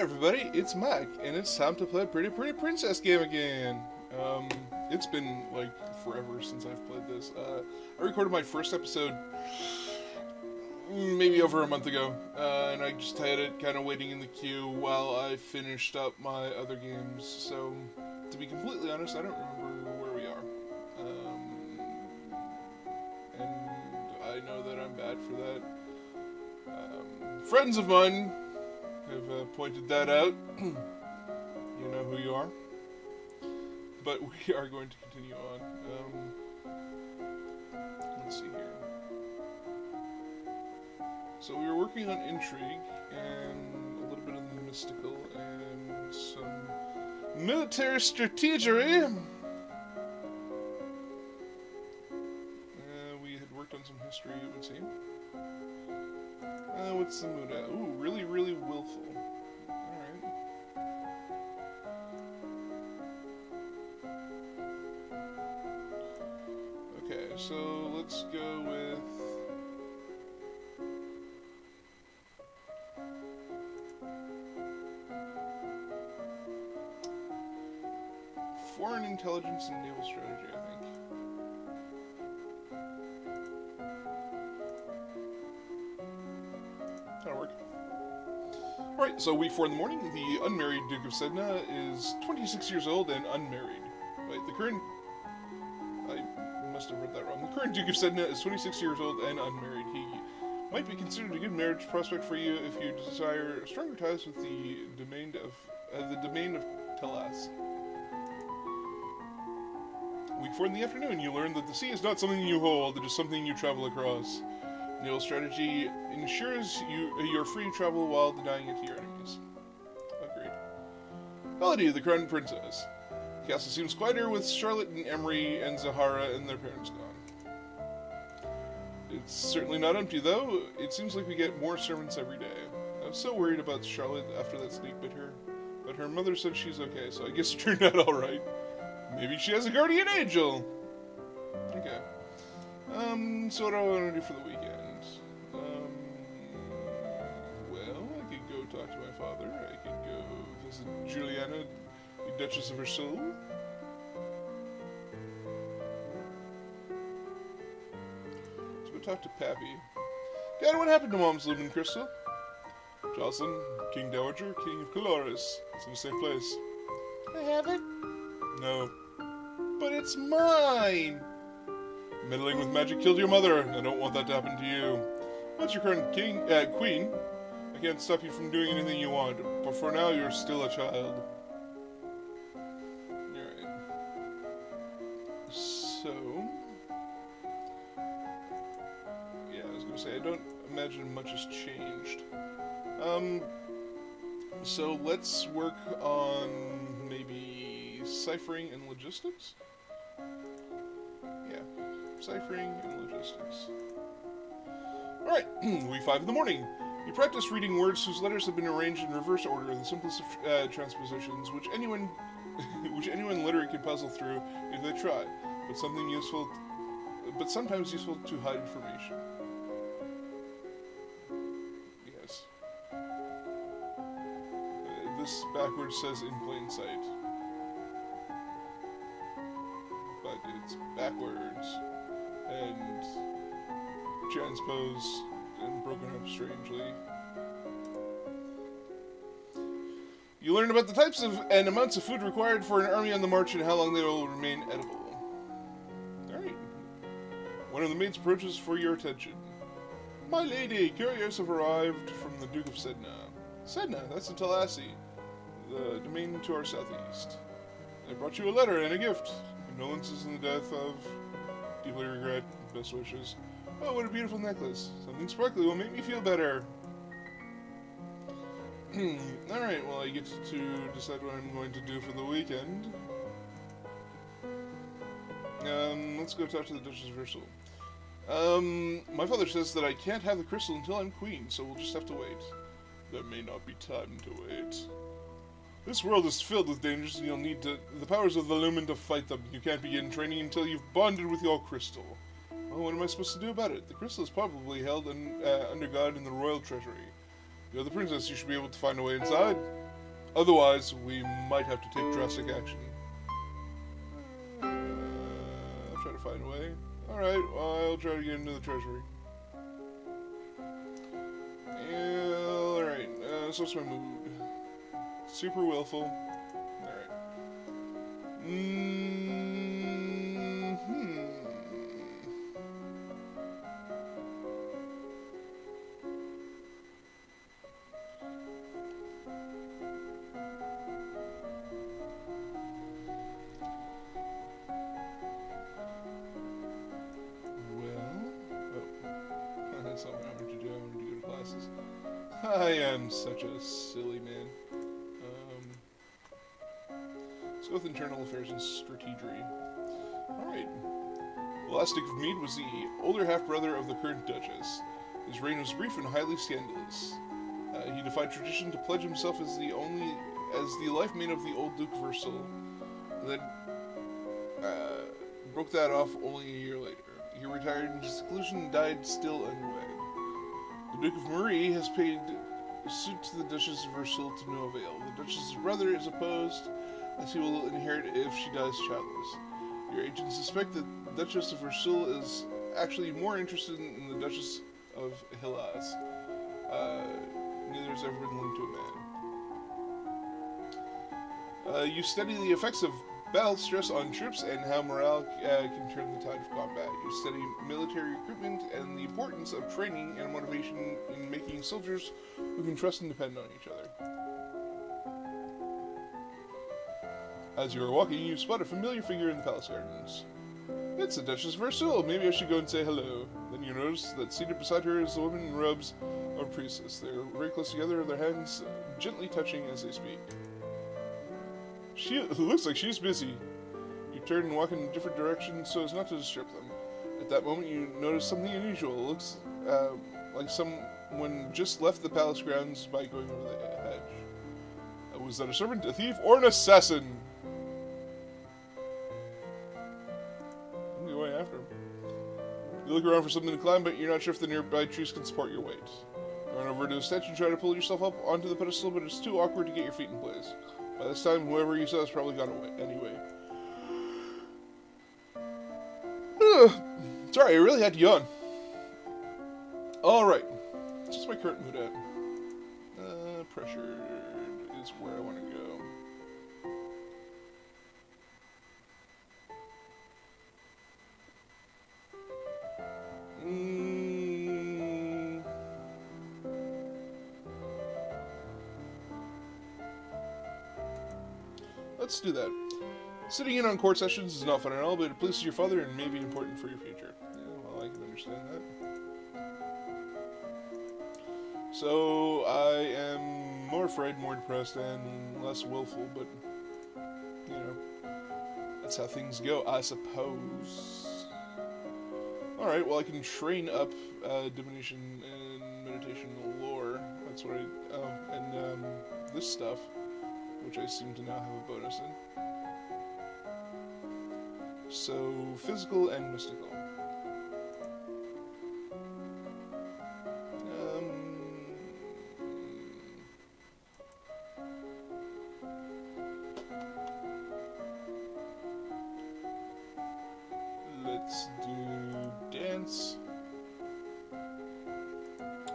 everybody, it's Mac, and it's time to play Pretty Princess game again. It's been, like, forever since I've played this. I recorded my first episode maybe over a month ago, and I just had it kind of waiting in the queue while I finished up my other games, so, to be completely honest, I don't remember where we are. And I know that I'm bad for that. Friends of mine have pointed that out. You know who you are. But we are going to continue on. Let's see here. So we were working on intrigue, and a little bit of the mystical, and some military strategery. We had worked on some history, it would seem. What's the mood at? Ooh, really, really willful. Alright. Okay, so let's go with... foreign intelligence and naval strategy, I think. That'll work. Alright, so week 4 in the morning, the unmarried Duke of Sedna is 26 years old and unmarried. Wait, the current... I must have read that wrong. The current Duke of Sedna is 26 years old and unmarried. He might be considered a good marriage prospect for you if you desire stronger ties with the domain of Telas. Week 4 in the afternoon, you learn that the sea is not something you hold, it is something you travel across. Naval strategy ensures you're free to travel while denying it to your enemies. Agreed. Elodie, the crown princess. The castle seems quieter with Charlotte and Emery and Zahara and their parents gone. It's certainly not empty, though. It seems like we get more servants every day. I was so worried about Charlotte after that snake bit her, but her mother said she's okay, so I guess it turned out alright. Maybe she has a guardian angel! Okay. So what do I want to do for the weekend? Well, I could go talk to my father. I could go visit Juliana, the Duchess of Versailles. Let's go talk to Pappy. Dad, what happened to Mom's Lumen Crystal? Jocelyn, King Dowager, King of Caloris. It's in a safe place. I have it? No. But it's mine! Meddling with magic killed your mother. I don't want that to happen to you. Once your current queen, I can't stop you from doing anything you want, but for now you're still a child. Alright. So... yeah, I was gonna say, I don't imagine much has changed. So let's work on maybe ciphering and logistics? Yeah. Ciphering and logistics. Alright, week 5 in the morning. You practice reading words whose letters have been arranged in reverse order, the simplest of transpositions, which anyone literate can puzzle through if they try, but sometimes useful to hide information. Yes. This backwards says in plain sight. But it's backwards. And transposed and broken up strangely. You learn about the types of and amounts of food required for an army on the march and how long they will remain edible. Alright. One of the maids approaches for your attention. My lady, couriers have arrived from the Duke of Sedna. Sedna, that's in Talassi, the domain to our southeast. I brought you a letter and a gift. Condolences in the death of... deeply regret. Best wishes. Oh, what a beautiful necklace. Something sparkly will make me feel better. Alright, well, I get to decide what I'm going to do for the weekend. Let's go talk to the Duchess of Versailles. My father says that I can't have the crystal until I'm queen, so we'll just have to wait. There may not be time to wait. This world is filled with dangers, and you'll need the powers of the Lumen to fight them. You can't begin training until you've bonded with your crystal. Well, what am I supposed to do about it? The crystal is probably held under God in the royal treasury. You're the princess, you should be able to find a way inside. Otherwise, we might have to take drastic action. I'll try to find a way. Alright, well, I'll try to get into the treasury. Alright, so what's my mood? Super willful. Alright. That's not what I wanted to do. I wanted to go to classes. I am such a silly man. Let's go with internal affairs and strategery. Alright. Elastic of Mead was the older half-brother of the current Duchess. His reign was brief and highly scandalous. He defied tradition to pledge himself as the life mate of the old Duke Versailles. Then broke that off only a year later. He retired into seclusion and died still unwed. The Duke of Marie has paid suit to the Duchess of Versailles to no avail. The Duchess's brother is opposed, as he will inherit if she dies childless. Your agents suspect that the Duchess of Versailles is actually more interested in the Duchess of Hellas. Neither has ever been linked to a man. You study the effects of battle stress on troops and how morale can turn the tide of combat. You study military recruitment and the importance of training and motivation in making soldiers who can trust and depend on each other. As you are walking, you spot a familiar figure in the palace gardens. It's the Duchess of Versailles. Maybe I should go and say hello. Then you notice that seated beside her is the woman in robes of a priestess. They are very close together, their hands gently touching as they speak. She looks like she's busy. You turn and walk in a different direction so as not to disturb them. At that moment, you notice something unusual. It looks like someone just left the palace grounds by going over the hedge. Was that a servant, a thief, or an assassin? I'm going after him. You look around for something to climb, but you're not sure if the nearby trees can support your weight. You run over to the statue and try to pull yourself up onto the pedestal, but it's too awkward to get your feet in place. By this time, whoever you saw has probably gone away anyway. Sorry, I really had to yawn. Alright. What's my current mood at? Pressured is where I want to go. Let's do that. Sitting in on court sessions is not fun at all, but it pleases your father and may be important for your future. Yeah, well, I can understand that. So, I am more afraid, more depressed, and less willful, but, you know, that's how things go, I suppose. Alright, well, I can train up divination and meditation lore. That's what and this stuff, which I seem to now have a bonus in. So, physical and mystical. Let's do dance.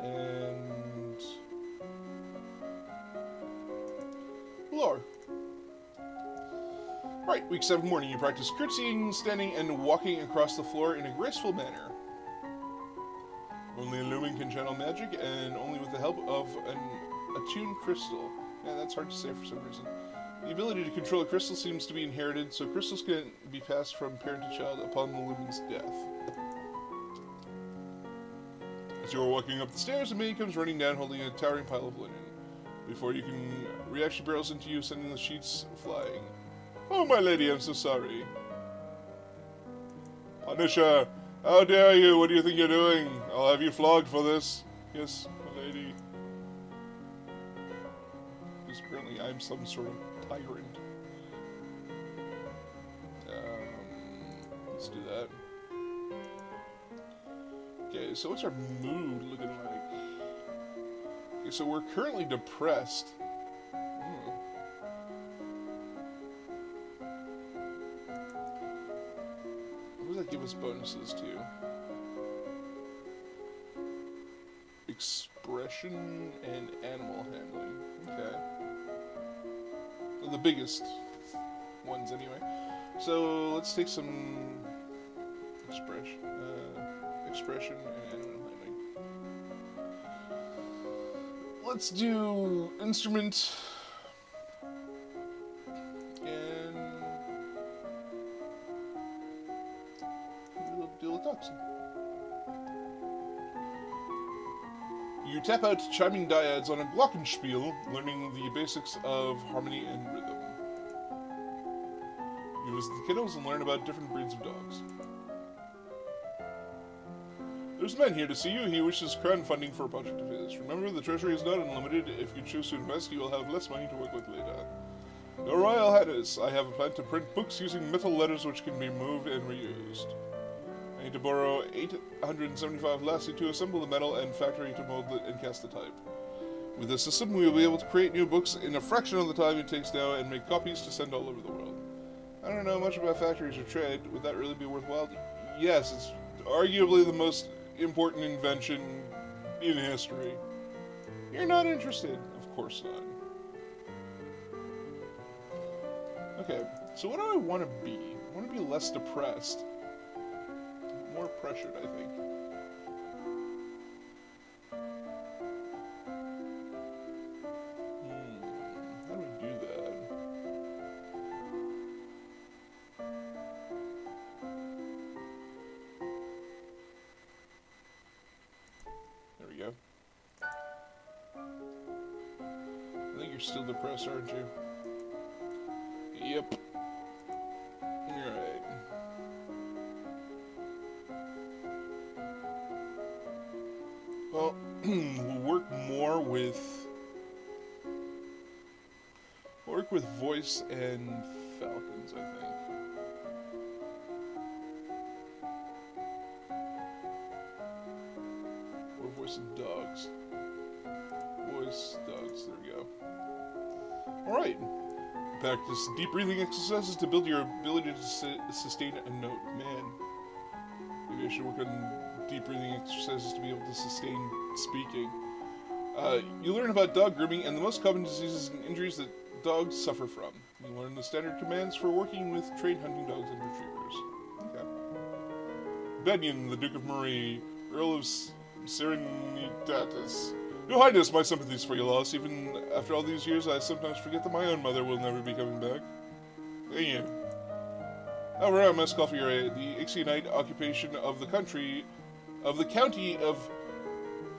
And lore. Right, week 7 morning, you practice curtsying, standing, and walking across the floor in a graceful manner. Only a Lumen can channel magic, and only with the help of an attuned crystal. Yeah, that's hard to say for some reason. The ability to control a crystal seems to be inherited, so crystals can be passed from parent to child upon the Lumen's death. As you are walking up the stairs, a maid comes running down holding a towering pile of linen. Before you can react, she barrels into you, sending the sheets flying. Oh, my lady, I'm so sorry. Anisha, how dare you? What do you think you're doing? I'll have you flogged for this. Yes, my lady. Because apparently I'm some sort of tyrant. Let's do that. Okay, so what's our mood looking like? Okay, so we're currently depressed. What does that give us bonuses to? Expression and animal handling. Okay. Well, the biggest ones, anyway. So let's take some expression and animal handling. Let's do instrument and we'll deal with toxin. You tap out chiming dyads on a glockenspiel, learning the basics of harmony and rhythm. You visit the kennels and learn about different breeds of dogs. There's a man here to see you. He wishes crowdfunding for a project of his. Remember, the treasury is not unlimited. If you choose to invest, you will have less money to work with later. Your Royal Highness, I have a plan to print books using metal letters which can be moved and reused. I need to borrow 875 lassie to assemble the metal and factory to mold it and cast the type. With this system, we will be able to create new books in a fraction of the time it takes now and make copies to send all over the world. I don't know much about factories or trade. Would that really be worthwhile? Yes, it's arguably the most important invention in history. You're not interested? Of course not. Okay, so what do I want to be? I want to be less depressed. More pressured, I think. How do we do that? There we go. I think you're still depressed, aren't you? Yep. Alright. Well, we'll work more with voice and falcons, I think. Or voice and dogs. Voice, dogs, there we go. Alright. Practice deep breathing exercises to build your ability to sustain a note. Man, maybe I should work on deep breathing exercises to be able to sustain speaking. You learn about dog grooming and the most common diseases and injuries that dogs suffer from. You learn the standard commands for working with trained hunting dogs and retrievers. Okay. Benyon, the Duke of Marie, Earl of Serenitatis. Your Highness, my sympathies for your loss. Even after all these years, I sometimes forget that my own mother will never be coming back. Thank you. However, I must call for your aid. The Ixionite occupation of the county of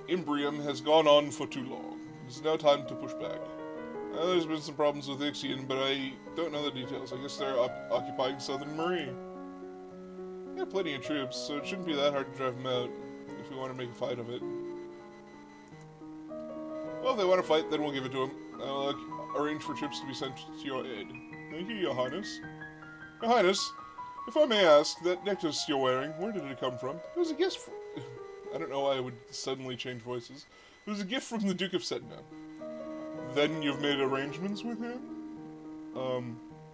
Imbrium has gone on for too long. It is now time to push back. There's been some problems with Ixion, but I don't know the details. I guess they're occupying Southern Marie. We have plenty of troops, so it shouldn't be that hard to drive them out, if we want to make a fight of it. Well, if they want to fight, then we'll give it to them. I'll arrange for troops to be sent to your aid. Thank you, Your Highness. Your Highness, if I may ask, that necklace you're wearing, where did it come from? It was a gift from... I don't know why I would suddenly change voices. It was a gift from the Duke of Setna. Then you've made arrangements with him?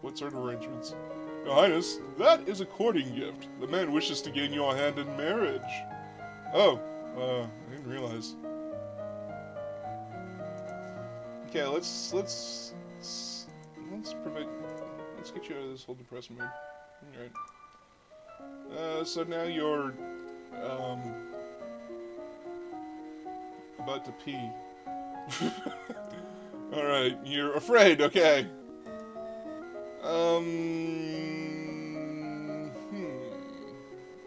What sort of arrangements? Your Highness, that is a courting gift. The man wishes to gain your hand in marriage. Oh, I didn't realize. Okay, let's get you out of this whole depressed mood. Alright. So now you're, about to pee. Alright, you're afraid, okay.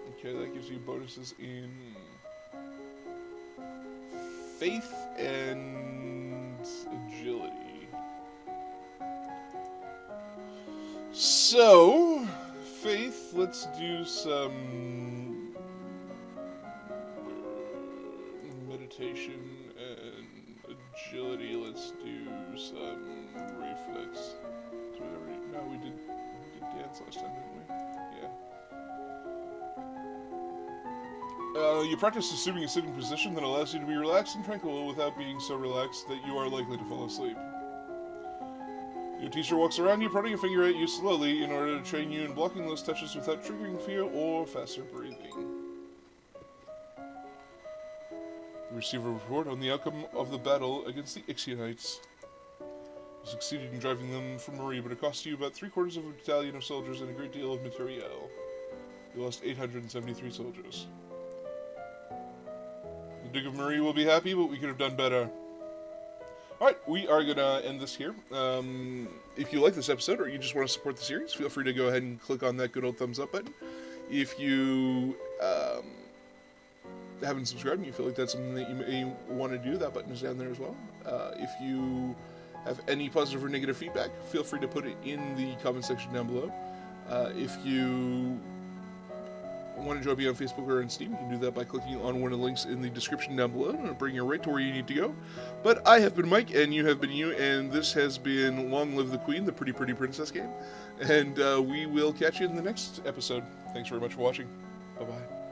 Okay, that gives you bonuses in faith and agility. So, faith, let's do some meditation, and agility, let's do some reflex. No, we did dance last time, didn't we? Yeah. You practice assuming a sitting position that allows you to be relaxed and tranquil without being so relaxed that you are likely to fall asleep. Your teacher walks around you, prodding a finger at you slowly in order to train you in blocking those touches without triggering fear or faster breathing. You receive a report on the outcome of the battle against the Ixionites. You succeeded in driving them from Marie, but it cost you about 3/4 of a battalion of soldiers and a great deal of materiel. You lost 873 soldiers. The Duke of Marie will be happy, but we could have done better. Alright, we are going to end this here. If you like this episode or you just want to support the series, feel free to go ahead and click on that good old thumbs up button. If you haven't subscribed and you feel like that's something that you may want to do, that button is down there as well. If you have any positive or negative feedback, feel free to put it in the comment section down below. If you want to join me on Facebook or on Steam, you can do that by clicking on one of the links in the description down below, and it'll bring you right to where you need to go. But I have been Mike, and you have been you, and this has been Long Live the Queen, the Pretty Pretty Princess game. And we will catch you in the next episode. Thanks very much for watching. Bye-bye.